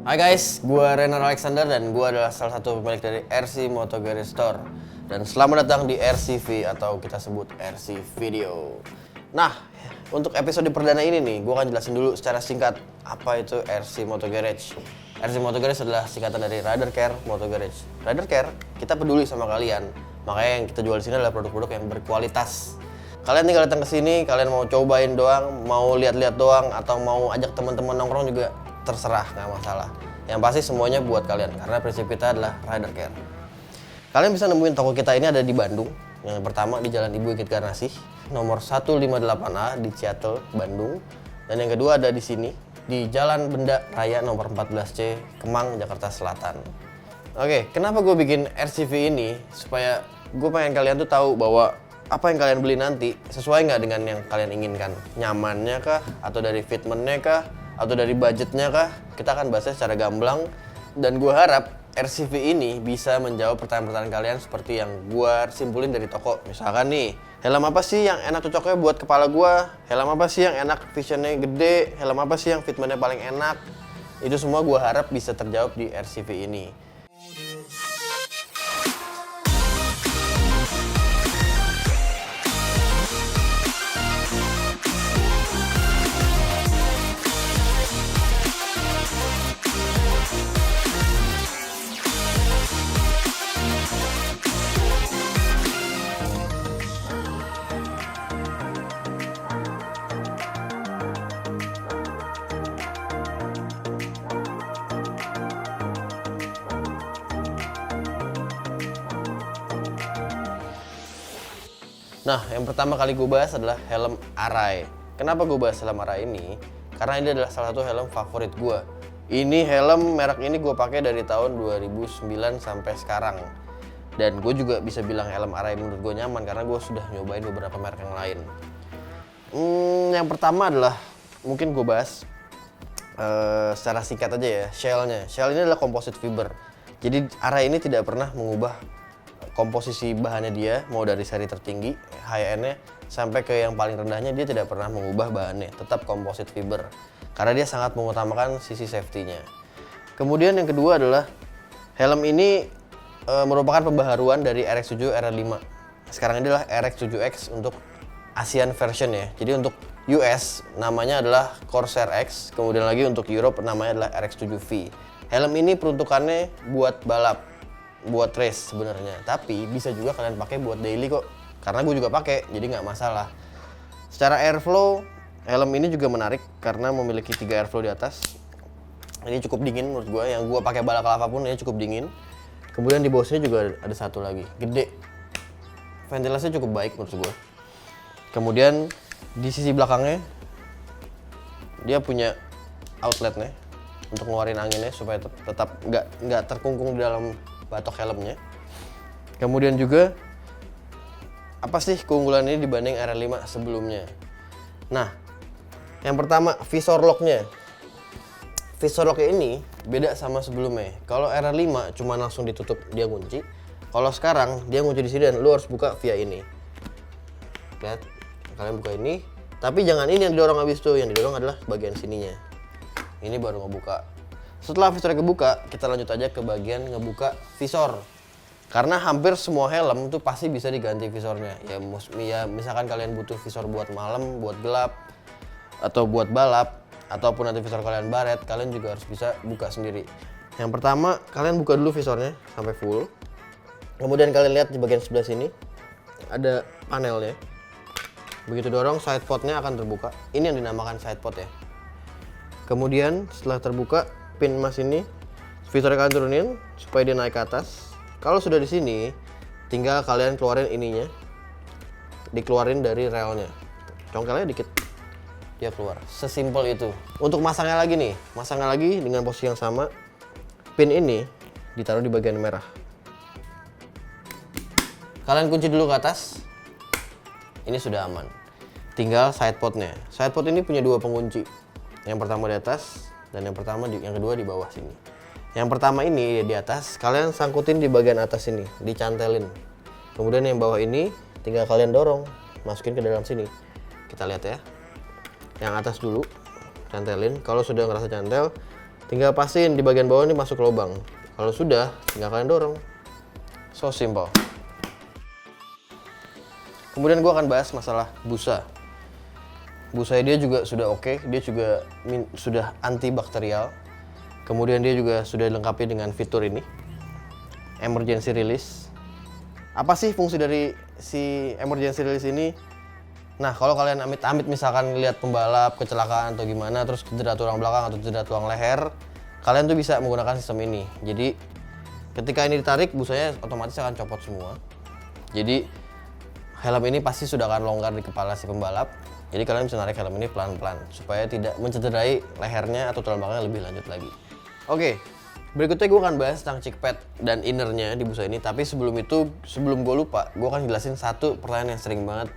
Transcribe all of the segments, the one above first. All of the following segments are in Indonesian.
Hai guys, gue Renar Alexander dan gue adalah salah satu pemilik dari RC Moto Garage Store. Dan selamat datang di RCV atau kita sebut RC Video. Nah, untuk episode perdana ini nih, gue akan jelasin dulu secara singkat apa itu RC Moto Garage. RC Moto Garage adalah singkatan dari Rider Care Moto Garage. Rider Care, kita peduli sama kalian. Makanya yang kita jual di sini adalah produk-produk yang berkualitas. Kalian tinggal datang ke sini, kalian mau cobain doang, mau lihat-lihat doang, atau mau ajak teman-teman nongkrong juga terserah, nggak masalah. Yang pasti semuanya buat kalian, karena prinsip kita adalah Rider Care. Kalian bisa nemuin toko kita ini ada di Bandung. Yang pertama di Jalan Ibu Ikit Garnasih, nomor 158A di Ciatel, Bandung. Dan yang kedua ada di sini, di Jalan Benda Raya nomor 14C, Kemang, Jakarta Selatan. Oke, kenapa gue bikin RCV ini? Supaya gue pengen kalian tuh tahu bahwa apa yang kalian beli nanti sesuai nggak dengan yang kalian inginkan. Nyamannya kah? Atau dari fitmentnya kah? Atau dari budgetnya kah? Kita akan bahasnya secara gamblang. Dan gue harap RCV ini bisa menjawab pertanyaan-pertanyaan kalian seperti yang gue simpulin dari toko. Misalkan nih, helm apa sih yang enak cocoknya buat kepala gue? Helm apa sih yang enak visionnya gede? Helm apa sih yang fitmentnya paling enak? Itu semua gue harap bisa terjawab di RCV ini. Nah, yang pertama kali gue bahas adalah helm Arai. Kenapa gue bahas helm Arai ini? Karena ini adalah salah satu helm favorit gue. Ini helm merek ini gue pakai dari tahun 2009 sampai sekarang. Dan gue juga bisa bilang helm Arai menurut gue nyaman karena gue sudah nyobain beberapa merek yang lain. Yang pertama adalah mungkin gue bahas secara singkat aja ya, shell-nya. Shell ini adalah composite fiber. Jadi Arai ini tidak pernah mengubah komposisi bahannya dia, mau dari seri tertinggi, high end-nya, sampai ke yang paling rendahnya dia tidak pernah mengubah bahannya, tetap composite fiber. Karena dia sangat mengutamakan sisi safety-nya. Kemudian yang kedua adalah, helm ini merupakan pembaharuan dari RX-7 RR5. Sekarang ini adalah RX-7X untuk Asian version ya. Jadi untuk US namanya adalah Corsair X, kemudian lagi untuk Europe namanya adalah RX-7V. Helm ini peruntukannya buat balap, buat race sebenarnya, tapi bisa juga kalian pakai buat daily kok, karena gue juga pakai, jadi nggak masalah. Secara airflow, helm ini juga menarik karena memiliki 3 airflow di atas. Ini cukup dingin menurut gue, yang gue pakai balaclava pun ini cukup dingin. Kemudian di bawah sini juga ada satu lagi, gede. Ventilasinya cukup baik menurut gue. Kemudian di sisi belakangnya dia punya outletnya untuk ngeluarin anginnya supaya tetap nggak terkungkung di dalam batok helmnya. Kemudian juga apa sih keunggulan ini dibanding RR5 sebelumnya? Nah, yang pertama visor lock-nya. Visor lock ini beda sama sebelumnya. Kalau RR5 cuma langsung ditutup dia kunci. Kalau sekarang dia kunci di sini dan lu harus buka via ini. Lihat, kalian buka ini. Tapi jangan ini yang didorong habis tuh, yang didorong adalah bagian sininya. Ini baru ngebuka. Setelah visornya kebuka, kita lanjut aja ke bagian ngebuka visor. Karena hampir semua helm tuh pasti bisa diganti visornya. Ya misalkan kalian butuh visor buat malam, buat gelap, atau buat balap, ataupun nanti visor kalian baret, kalian juga harus bisa buka sendiri. Yang pertama, kalian buka dulu visornya sampai full. Kemudian kalian lihat di bagian sebelah sini ada panelnya. Begitu dorong, side podnya akan terbuka. Ini yang dinamakan side pod ya. Kemudian setelah terbuka, pin emas ini visornya kalian turunin supaya dia naik ke atas. Kalau sudah di sini, tinggal kalian keluarin ininya, dikeluarin dari relnya, congkelnya dikit, dia keluar. Sesimpel itu. Untuk masangnya lagi nih, masangnya lagi dengan posisi yang sama. Pin ini ditaruh di bagian merah. Kalian kunci dulu ke atas. Ini sudah aman. Tinggal side podnya. Side pod ini punya 2 pengunci. Yang pertama di atas, dan yang kedua di bawah sini. Yang pertama ini di atas, kalian sangkutin di bagian atas sini, dicantelin. Kemudian yang bawah ini tinggal kalian dorong, masukin ke dalam sini. Kita lihat ya. Yang atas dulu, cantelin. Kalau sudah ngerasa cantel, Tinggal pastiin di bagian bawah ini masuk lubang. Kalau sudah, tinggal kalian dorong. So simple. Kemudian gue akan bahas masalah busa. Busa dia juga sudah oke, dia juga sudah antibakterial. Kemudian dia juga sudah dilengkapi dengan fitur ini, emergency release. Apa sih fungsi dari si emergency release ini? Nah, kalau kalian amit-amit misalkan lihat pembalap kecelakaan atau gimana, terus cedera tulang belakang atau cedera tulang leher, kalian tuh bisa menggunakan sistem ini. Jadi ketika ini ditarik, busanya otomatis akan copot semua. Jadi helm ini pasti sudah akan longgar di kepala si pembalap. Jadi kalian bisa narik helm ini pelan-pelan supaya tidak mencederai lehernya atau tulang belakangnya lebih lanjut lagi. Oke, berikutnya gue akan bahas tentang chick pad dan innernya di busa ini. Tapi sebelum itu, sebelum gue lupa, gue akan jelasin satu pertanyaan yang sering banget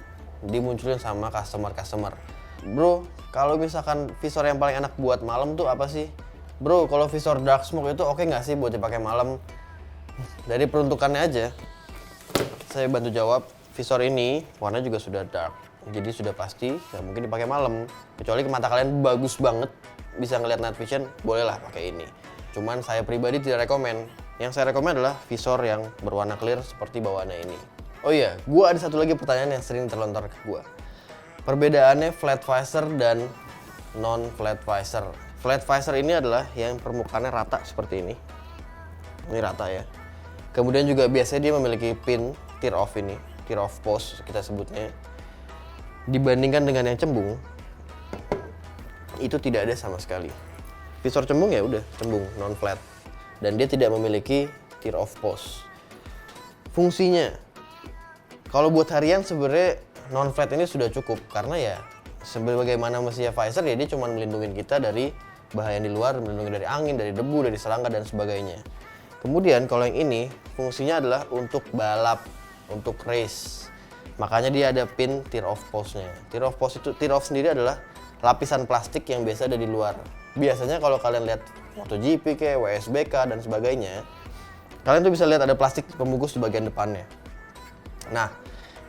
dimunculin sama customer. Bro, kalau misalkan visor yang paling enak buat malam tuh apa sih? Bro, kalau visor dark smoke itu oke nggak sih buat dipakai malam? Dari peruntukannya aja, saya bantu jawab. Visor ini warnanya juga sudah dark, jadi sudah pasti nggak mungkin dipakai malam. Kecuali mata kalian bagus banget, bisa ngeliat night vision, bolehlah pakai ini. Cuman saya pribadi tidak rekomen. Yang saya rekomen adalah visor yang berwarna clear seperti bawaannya ini. Oh iya, gue ada satu lagi pertanyaan yang sering terlontar ke gue. Perbedaannya flat visor dan non flat visor. Flat visor ini adalah yang permukaannya rata seperti ini. Ini rata ya. Kemudian juga biasanya dia memiliki pin tear off ini, tear off post kita sebutnya. Dibandingkan dengan yang cembung, itu tidak ada sama sekali. Visor cembung ya udah cembung, non flat. Dan dia tidak memiliki tear off post. Fungsinya, kalau buat harian sebenarnya non flat ini sudah cukup karena ya sebagaimana mestinya visor ya dia cuma melindungi kita dari bahaya di luar, melindungi dari angin, dari debu, dari serangga dan sebagainya. Kemudian kalau yang ini fungsinya adalah untuk balap, untuk race. Makanya dia ada pin tear off post-nya. Tear off sendiri adalah lapisan plastik yang biasa ada di luar. Biasanya kalau kalian lihat MotoGP kayak WSBK dan sebagainya, kalian tuh bisa lihat ada plastik pembungkus di bagian depannya. Nah,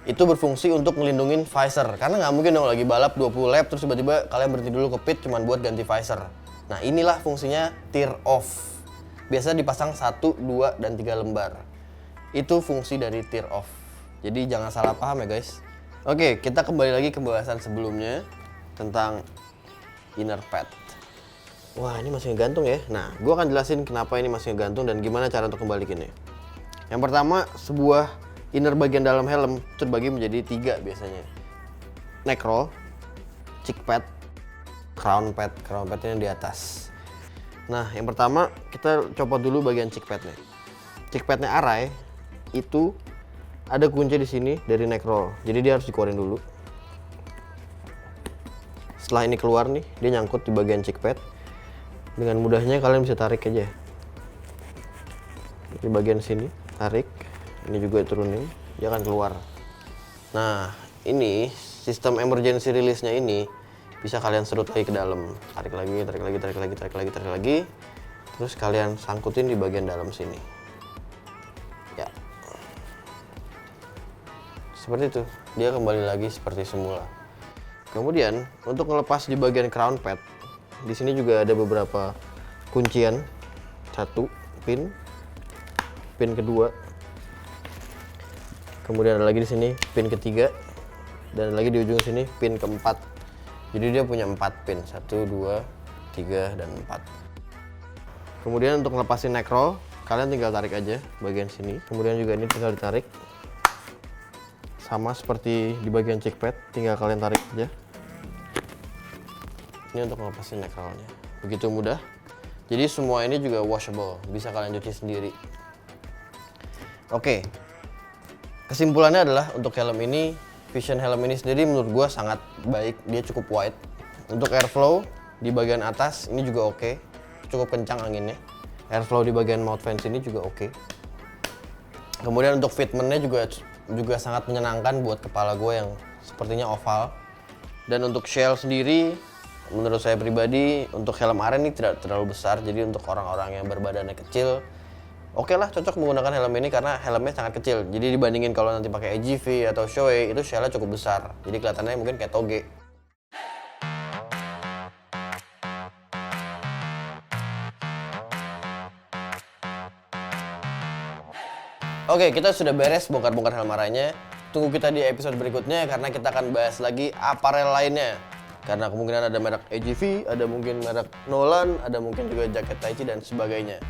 itu berfungsi untuk melindungi visor. Karena nggak mungkin dong lagi balap 20 lap terus tiba-tiba kalian berhenti dulu ke pit cuma buat ganti visor. Nah, inilah fungsinya tear off. Biasanya dipasang 1, 2, dan 3 lembar. Itu fungsi dari tear off. Jadi jangan salah paham ya guys. Oke, kita kembali lagi ke pembahasan sebelumnya tentang inner pad. Wah, ini masih ngegantung ya. Nah, gue akan jelasin kenapa ini masih ngegantung dan gimana cara untuk kembalikinnya. Yang pertama, sebuah inner bagian dalam helm terbagi menjadi 3 biasanya. Neck roll, chick pad, crown pad. Crown padnya di atas. Nah, yang pertama kita copot dulu bagian chick padnya. Chick padnya Arai itu ada kunci di sini dari neck roll. Jadi dia harus dikeluarin dulu. Setelah ini keluar nih, dia nyangkut di bagian chick pad. Dengan mudahnya kalian bisa tarik aja. Di bagian sini, tarik. Ini juga turunin, dia akan keluar. Nah, ini sistem emergency release-nya ini bisa kalian serut lagi ke dalam. Tarik lagi. Terus kalian sangkutin di bagian dalam sini. Ya. Seperti itu, dia kembali lagi seperti semula. Kemudian, untuk melepas di bagian crown pad, di sini juga ada beberapa kuncian. 1 pin kedua. Kemudian ada lagi di sini pin ketiga dan lagi di ujung sini pin keempat. Jadi dia punya 4 pin, 1, 2, 3, dan 4. Kemudian untuk ngelepasin neck roll, kalian tinggal tarik aja bagian sini. Kemudian juga ini tinggal ditarik. Sama seperti di bagian chick pad, tinggal kalian tarik aja. Ini untuk ngelepasin neck rollnya. Begitu mudah. Jadi semua ini juga washable, bisa kalian cuci sendiri. Oke. Kesimpulannya adalah untuk helm ini, Vision helm ini sendiri menurut gue sangat baik, dia cukup wide. Untuk airflow di bagian atas ini juga oke, cukup kencang anginnya. Airflow di bagian mount fans ini juga oke. Kemudian untuk fitmentnya juga sangat menyenangkan buat kepala gue yang sepertinya oval. Dan untuk shell sendiri, menurut saya pribadi untuk helm Arai ini tidak terlalu besar, jadi untuk orang-orang yang berbadannya kecil, oke lah, cocok menggunakan helm ini karena helmnya sangat kecil. Jadi dibandingin kalau nanti pakai AGV atau Shoei, itu shellnya cukup besar. Jadi kelihatannya mungkin kayak toge. Oke, kita sudah beres bongkar-bongkar helm arainya. Tunggu kita di episode berikutnya karena kita akan bahas lagi aparel lainnya. Karena kemungkinan ada merek AGV, ada mungkin merek Nolan, ada mungkin juga jaket Taichi dan sebagainya.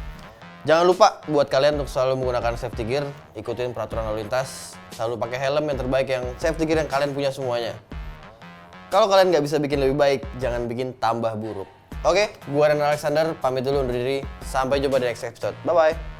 Jangan lupa buat kalian untuk selalu menggunakan safety gear, ikutin peraturan lalu lintas, selalu pakai helm yang terbaik yang safety gear yang kalian punya semuanya. Kalau kalian nggak bisa bikin lebih baik, jangan bikin tambah buruk. Oke, gua Ren Alexander, pamit dulu undur diri. Sampai jumpa di next episode. Bye-bye.